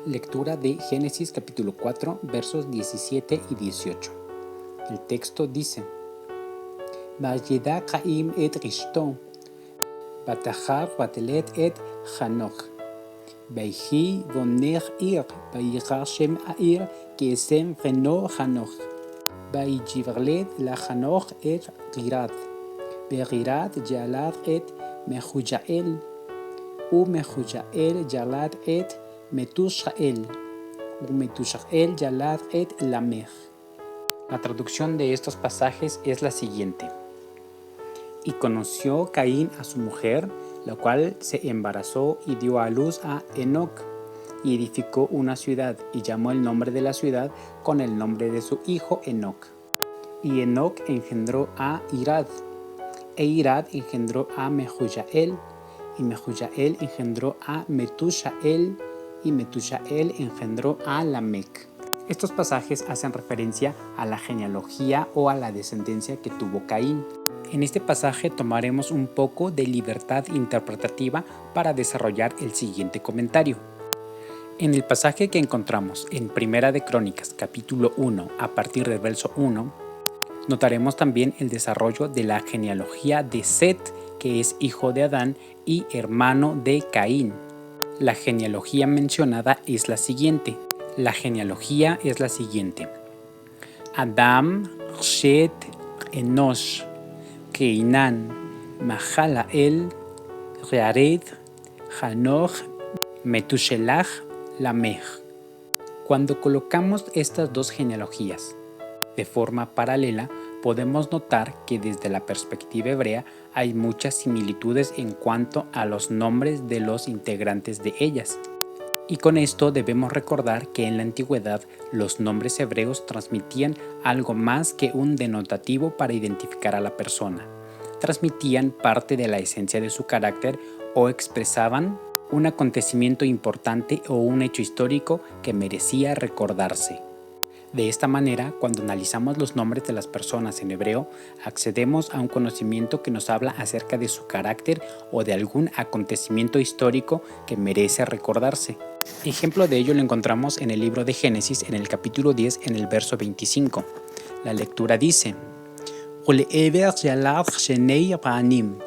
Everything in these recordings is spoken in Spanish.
Lectura de Génesis capítulo 4 versos 17 y 18. El texto dice: Vayida Caim et rishto, Batachar Batelet et Hanoch, Vayhi voner ir, Vayikar Shem Air, Kesem Reno Hanoch, Vayijivrlet la Hanoch et Girat, Begirat Jalad et Mehujael, Mehujael Jalad et Metushael, Metushael Jalad et Lamech. La traducción de estos pasajes es la siguiente: Y conoció Caín a su mujer, la cual se embarazó y dio a luz a Enoc, y edificó una ciudad, y llamó el nombre de la ciudad con el nombre de su hijo Enoc. Y Enoc engendró a Irad, e Irad engendró a Mehujael, y Mehujael engendró a Metushael, y Metushael engendró a Lamec. Estos pasajes hacen referencia a la genealogía o a la descendencia que tuvo Caín. En este pasaje tomaremos un poco de libertad interpretativa para desarrollar el siguiente comentario. En el pasaje que encontramos en Primera de Crónicas, capítulo 1, a partir del verso 1, notaremos también el desarrollo de la genealogía de Set, que es hijo de Adán y hermano de Caín. La genealogía mencionada es la siguiente. Adam, Shet, Enosh, Keinan, Mahalael, Jared, Hanoch, Metushelach, Lamech. Cuando colocamos estas dos genealogías de forma paralela, podemos notar que desde la perspectiva hebrea hay muchas similitudes en cuanto a los nombres de los integrantes de ellas. Y con esto debemos recordar que en la antigüedad los nombres hebreos transmitían algo más que un denotativo para identificar a la persona. Transmitían parte de la esencia de su carácter o expresaban un acontecimiento importante o un hecho histórico que merecía recordarse. De esta manera, cuando analizamos los nombres de las personas en hebreo, accedemos a un conocimiento que nos habla acerca de su carácter o de algún acontecimiento histórico que merece recordarse. Ejemplo de ello lo encontramos en el libro de Génesis, en el capítulo 10, en el verso 25. La lectura dice: Ule'ever yalad shenei ranim,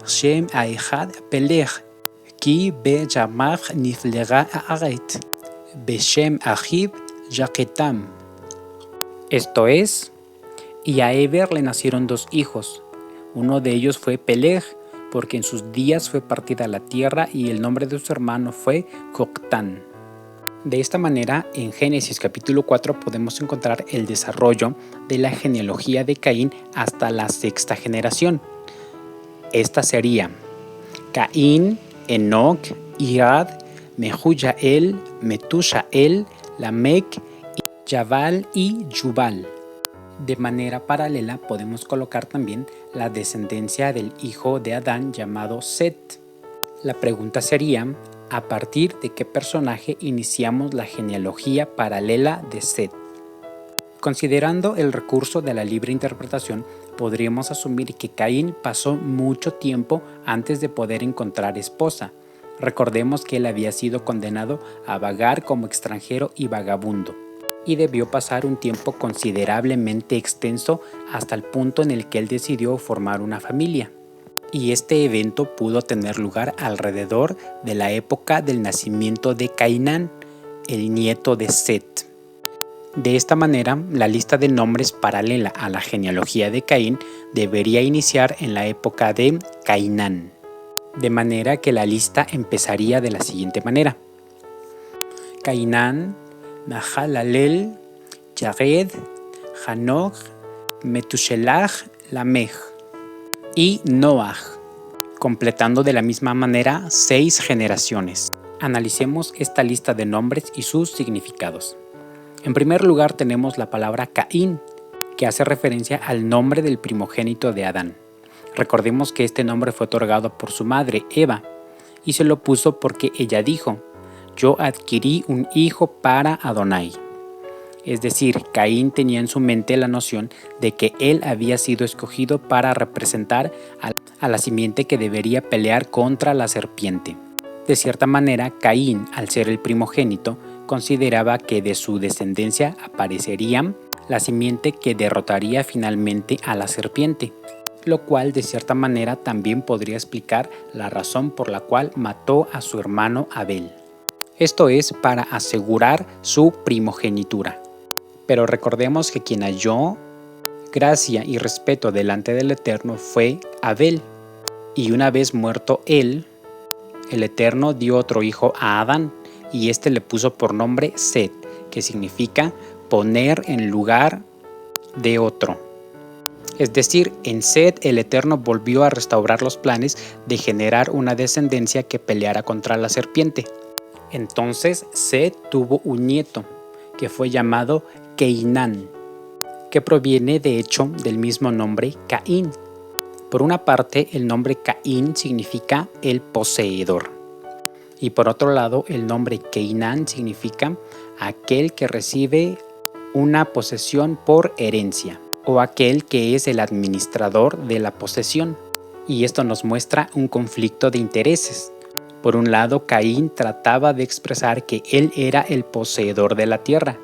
shem aechad pelech, ki be-jamach niflega haaret, beshem achiv yaketam. Esto es, y a Eber le nacieron dos hijos. Uno de ellos fue Peleg, porque en sus días fue partida la tierra, y el nombre de su hermano fue Joctán. De esta manera, en Génesis capítulo 4 podemos encontrar el desarrollo de la genealogía de Caín hasta la sexta generación. Esta sería Caín, Enoc, Irad, Mehujael, Metushael, Lamec, Yabal y Yubal. De manera paralela podemos colocar también la descendencia del hijo de Adán llamado Set. La pregunta sería: ¿a partir de qué personaje iniciamos la genealogía paralela de Set? Considerando el recurso de la libre interpretación, podríamos asumir que Caín pasó mucho tiempo antes de poder encontrar esposa. Recordemos que él había sido condenado a vagar como extranjero y vagabundo, y debió pasar un tiempo considerablemente extenso hasta el punto en el que él decidió formar una familia. Y este evento pudo tener lugar alrededor de la época del nacimiento de Cainán, el nieto de Set. De esta manera, la lista de nombres paralela a la genealogía de Caín debería iniciar en la época de Cainán. De manera que la lista empezaría de la siguiente manera: Cainán, Mahalalel, Jared, Hanoch, Metushelach, Lamech y Noach, completando de la misma manera 6 generaciones. Analicemos esta lista de nombres y sus significados. En primer lugar tenemos la palabra Caín, que hace referencia al nombre del primogénito de Adán. Recordemos que este nombre fue otorgado por su madre, Eva, y se lo puso porque ella dijo: Yo adquirí un hijo para Adonai. Es decir, Caín tenía en su mente la noción de que él había sido escogido para representar a la simiente que debería pelear contra la serpiente. De cierta manera, Caín, al ser el primogénito, consideraba que de su descendencia aparecería la simiente que derrotaría finalmente a la serpiente, lo cual de cierta manera también podría explicar la razón por la cual mató a su hermano Abel. Esto es para asegurar su primogenitura. Pero recordemos que quien halló gracia y respeto delante del Eterno fue Abel, y una vez muerto él, el Eterno dio otro hijo a Adán, y este le puso por nombre Set, que significa poner en lugar de otro. Es decir, en Set el Eterno volvió a restaurar los planes de generar una descendencia que peleara contra la serpiente. Entonces Set tuvo un nieto, que fue llamado Keinán, que proviene de hecho del mismo nombre Caín. Por una parte, el nombre Caín significa el poseedor, y por otro lado, el nombre Keinán significa aquel que recibe una posesión por herencia, o aquel que es el administrador de la posesión. Y esto nos muestra un conflicto de intereses. Por un lado, Caín trataba de expresar que él era el poseedor de la tierra,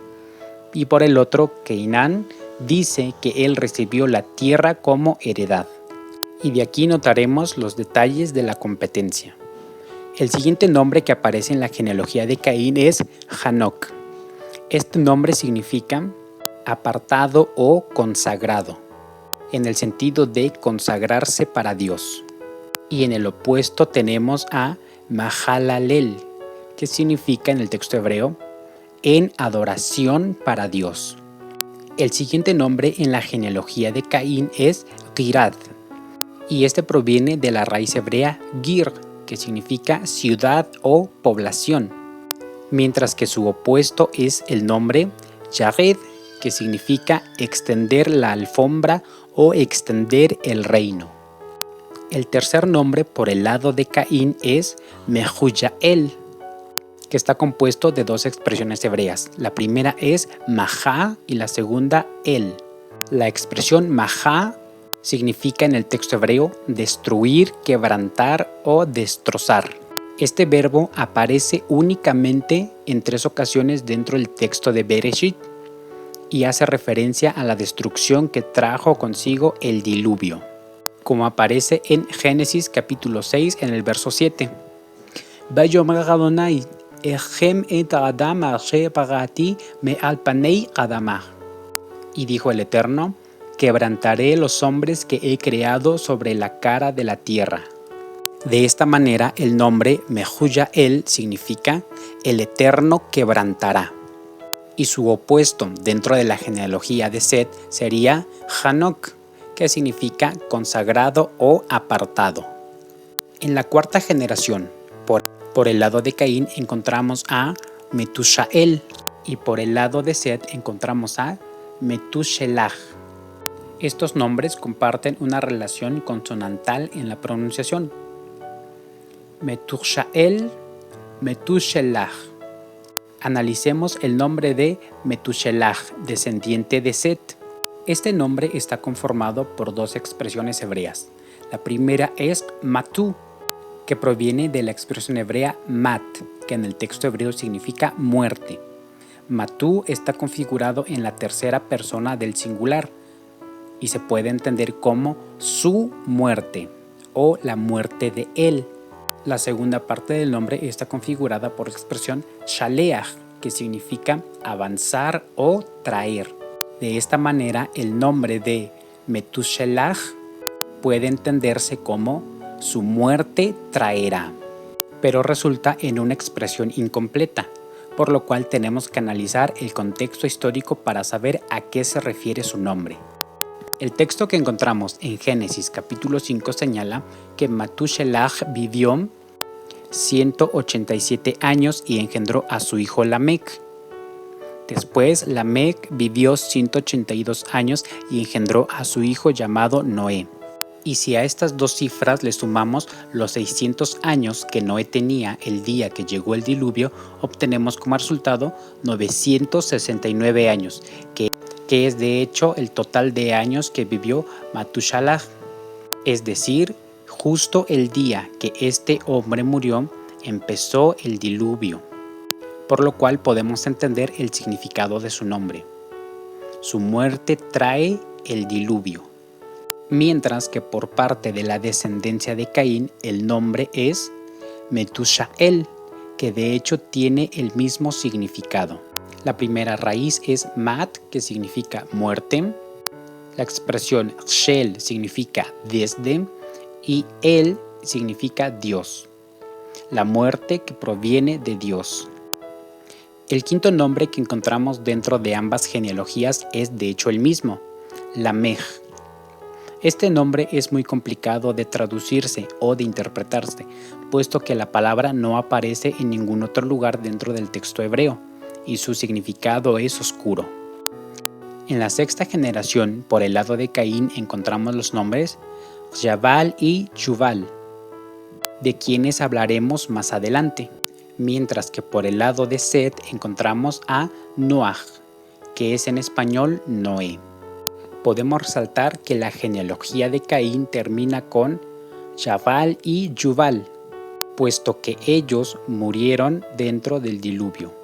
y por el otro, Keinán dice que él recibió la tierra como heredad. Y de aquí notaremos los detalles de la competencia. El siguiente nombre que aparece en la genealogía de Caín es Hanoc. Este nombre significa apartado o consagrado, en el sentido de consagrarse para Dios. Y en el opuesto tenemos a Mahalalel, que significa en el texto hebreo en adoración para Dios. El siguiente nombre en la genealogía de Caín es Girad, y este proviene de la raíz hebrea Gir, que significa ciudad o población, mientras que su opuesto es el nombre Yared, que significa extender la alfombra o extender el reino. El tercer nombre por el lado de Caín es Mehuyael, que está compuesto de dos expresiones hebreas. La primera es Mahá y la segunda El. La expresión Mahá significa en el texto hebreo destruir, quebrantar o destrozar. Este verbo aparece únicamente en 3 ocasiones dentro del texto de Bereshit y hace referencia a la destrucción que trajo consigo el diluvio, como aparece en Génesis capítulo 6 en el verso 7. Vayomer Adonai Echem et Adam asher parati me'al panei Adamah. Y dijo el Eterno, quebrantaré los hombres que he creado sobre la cara de la tierra. De esta manera, el nombre Mehuyael significa el Eterno quebrantará. Y su opuesto dentro de la genealogía de Set sería Hanoc, que significa consagrado o apartado. En la cuarta generación, por el lado de Caín encontramos a Metushael y por el lado de Set encontramos a Metushelach. Estos nombres comparten una relación consonantal en la pronunciación. Metushael, Metushelach. Analicemos el nombre de Metushelach, descendiente de Set. Este nombre está conformado por 2 expresiones hebreas. La primera es Matú, que proviene de la expresión hebrea mat, que en el texto hebreo significa muerte. Matú está configurado en la tercera persona del singular y se puede entender como su muerte o la muerte de él. La segunda parte del nombre está configurada por la expresión shaleach, que significa avanzar o traer. De esta manera, el nombre de Metushelach puede entenderse como su muerte traerá, pero resulta en una expresión incompleta, por lo cual tenemos que analizar el contexto histórico para saber a qué se refiere su nombre. El texto que encontramos en Génesis capítulo 5 señala que Metushelach vivió 187 años y engendró a su hijo Lamec. Después Lamec vivió 182 años y engendró a su hijo llamado Noé. Y si a estas 2 cifras le sumamos los 600 años que Noé tenía el día que llegó el diluvio, obtenemos como resultado 969 años, que es de hecho el total de años que vivió Metushelach. Es decir, justo el día que este hombre murió, empezó el diluvio. por lo cual podemos entender el significado de su nombre. Su muerte trae el diluvio, mientras que por parte de la descendencia de Caín el nombre es Metushael, que de hecho tiene el mismo significado. La primera raíz es mat, que significa muerte. La expresión shel significa desde y el significa Dios. La muerte que proviene de Dios. El quinto nombre que encontramos dentro de ambas genealogías es de hecho el mismo, Lamej. Este nombre es muy complicado de traducirse o de interpretarse, puesto que la palabra no aparece en ningún otro lugar dentro del texto hebreo, y su significado es oscuro. En la sexta generación, por el lado de Caín, encontramos los nombres Jabal y Yuval, de quienes hablaremos más adelante, mientras que por el lado de Set encontramos a Noaj, que es en español Noé. Podemos resaltar que la genealogía de Caín termina con Jabal y Yuval, puesto que ellos murieron dentro del diluvio.